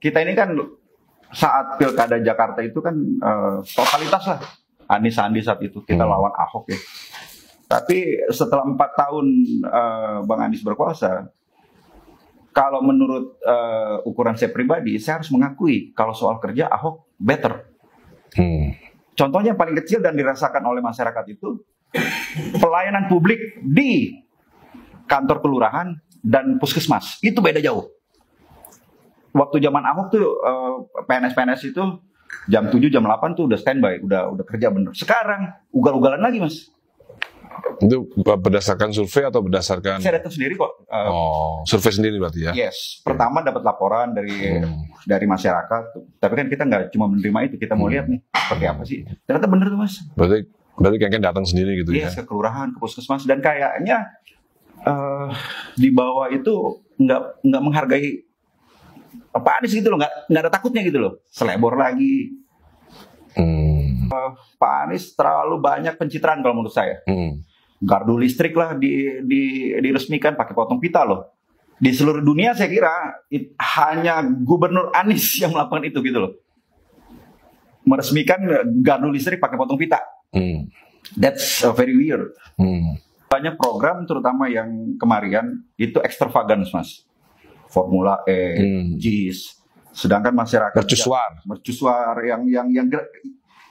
kita ini kan saat pilkada Jakarta itu kan totalitas lah Anies Sandi saat itu kita lawan Ahok ya. Tapi setelah 4 tahun Bang Anies berkuasa, kalau menurut ukuran saya pribadi, saya harus mengakui kalau soal kerja Ahok better. Contohnya yang paling kecil dan dirasakan oleh masyarakat itu pelayanan publik di kantor kelurahan dan puskesmas itu beda jauh. Waktu zaman Ahok tuh PNS-PNS itu jam 7, jam 8 tuh udah standby, udah kerja bener. Sekarang ugal-ugalan lagi, Mas. Itu berdasarkan survei atau berdasarkan? Saya datang sendiri kok. Survei sendiri berarti ya? Yes. Pertama dapat laporan dari masyarakat. Tapi kan kita nggak cuma menerima itu, kita mau lihat nih seperti apa sih. Ternyata bener tuh, Mas. Berarti kayaknya datang sendiri gitu ya? Yes, ke kelurahan, ke puskesmas, dan kayaknya di bawah itu nggak menghargai Pak Anies gitu loh, nggak ada takutnya gitu loh. Selebor lagi. Pak Anies terlalu banyak pencitraan kalau menurut saya. Gardu listrik lah diresmikan pakai potong pita loh. Di seluruh dunia saya kira hanya Gubernur Anies yang melakukan itu gitu loh. Meresmikan gardu listrik pakai potong pita. That's very weird. Banyak program terutama yang kemarin itu extravagance, Mas. Formula E, JIS. Sedangkan masyarakat mercusuar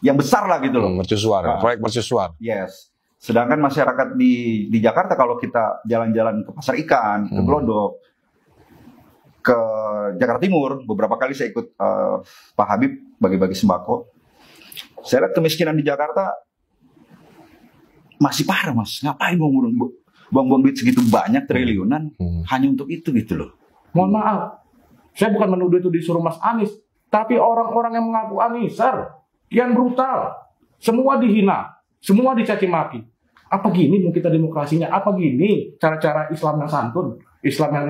yang besar lah gitu loh. Mercusuar, proyek mercusuar. Yes. Sedangkan masyarakat di Jakarta kalau kita jalan-jalan ke pasar ikan, ke Glodok, ke Jakarta Timur, beberapa kali saya ikut Pak Habib bagi-bagi sembako. Saya lihat kemiskinan di Jakarta masih parah, Mas. Ngapain buang-buang duit segitu banyak triliunan hanya untuk itu gitu loh. Mohon maaf, saya bukan menuduh itu disuruh Mas Anies, tapi orang-orang yang mengaku Aniser, kian brutal, semua dihina, semua dicaci maki. Apa gini mungkin kita demokrasinya? Apa gini cara-cara Islam yang santun, Islam yang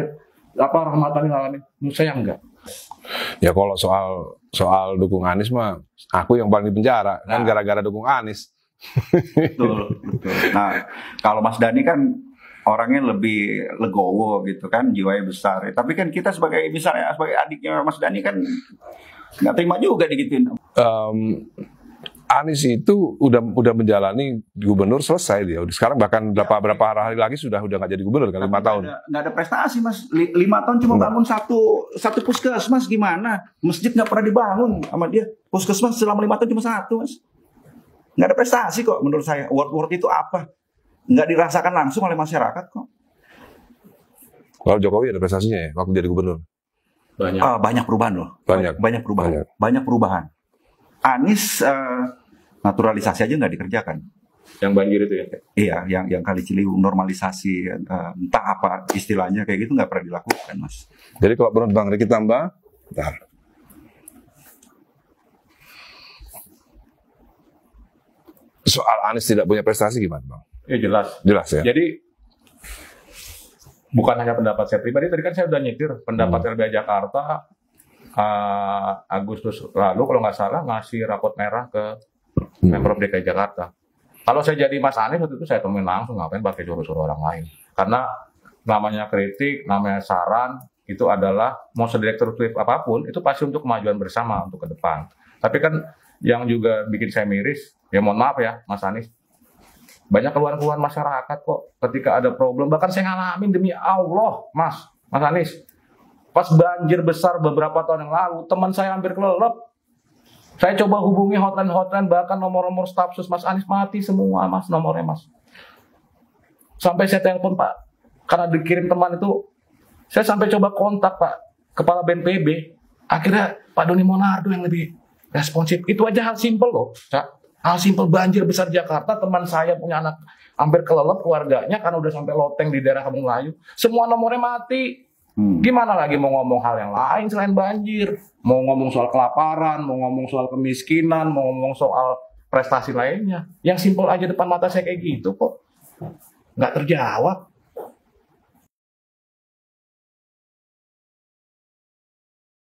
rahmatan lil alamin? Menurut saya enggak. Ya kalau soal dukung Anies mah, aku yang paling di penjara kan gara-gara dukung Anies. Betul. Nah, kalau Mas Dhani kan orangnya lebih legowo gitu kan, jiwanya besar. Tapi kan kita sebagai adiknya Mas Dhani kan nggak terima juga digituin. Anies itu udah menjalani gubernur selesai dia. Sekarang bahkan berapa hari lagi sudah nggak jadi gubernur kan 5 tahun. Nggak ada prestasi, Mas. 5 tahun cuma bangun satu puskesmas, gimana? Masjid nggak pernah dibangun sama dia. Puskesmas selama 5 tahun cuma 1, Mas. Nggak ada prestasi kok menurut saya. Word itu apa? Nggak dirasakan langsung oleh masyarakat kok. Kalau Jokowi ada prestasinya ya waktu jadi gubernur? Banyak perubahan loh. Banyak perubahan. Anies naturalisasi aja nggak dikerjakan. Yang banjir itu ya? Iya, yang Kali Ciliwung normalisasi, entah apa istilahnya kayak gitu nggak pernah dilakukan, Mas. Jadi kalau menurut Bang Riki tambah, bentar. Soal Anies tidak punya prestasi gimana, Bang? Ya jelas. Jelas ya. Jadi bukan hanya pendapat saya pribadi, tadi kan saya udah nyetir pendapat LBH Jakarta Agustus lalu kalau nggak salah ngasih rapot merah ke Pemprov DKI Jakarta. Kalau saya jadi Mas Anies waktu itu saya temuin langsung, ngapain pakai suruh-suruh orang lain? Karena namanya kritik, namanya saran itu adalah mau sedirektur apapun itu pasti untuk kemajuan bersama untuk ke depan. Tapi kan yang juga bikin saya miris, ya mohon maaf ya Mas Anies, banyak keluhan-keluhan masyarakat kok ketika ada problem. Bahkan saya ngalamin demi Allah, Mas Anies. Pas banjir besar beberapa tahun yang lalu, teman saya hampir kelelep. Saya coba hubungi hotline, bahkan nomor-nomor staf sus Mas Anies mati semua, Mas, nomornya, Mas. Sampai saya telepon, Pak, karena dikirim teman itu, saya sampai coba kontak, Pak, Kepala BNPB. Akhirnya Pak Doni Monardo yang lebih responsif. Itu aja hal simpel loh, Cak. Hal simpel banjir besar Jakarta, teman saya punya anak hampir kelelep keluarganya karena udah sampai loteng di daerah Kampung Melayu. Semua nomornya mati. Gimana lagi mau ngomong hal yang lain selain banjir? Mau ngomong soal kelaparan, mau ngomong soal kemiskinan, mau ngomong soal prestasi lainnya. Yang simpel aja depan mata saya kayak gitu kok. Nggak terjawab.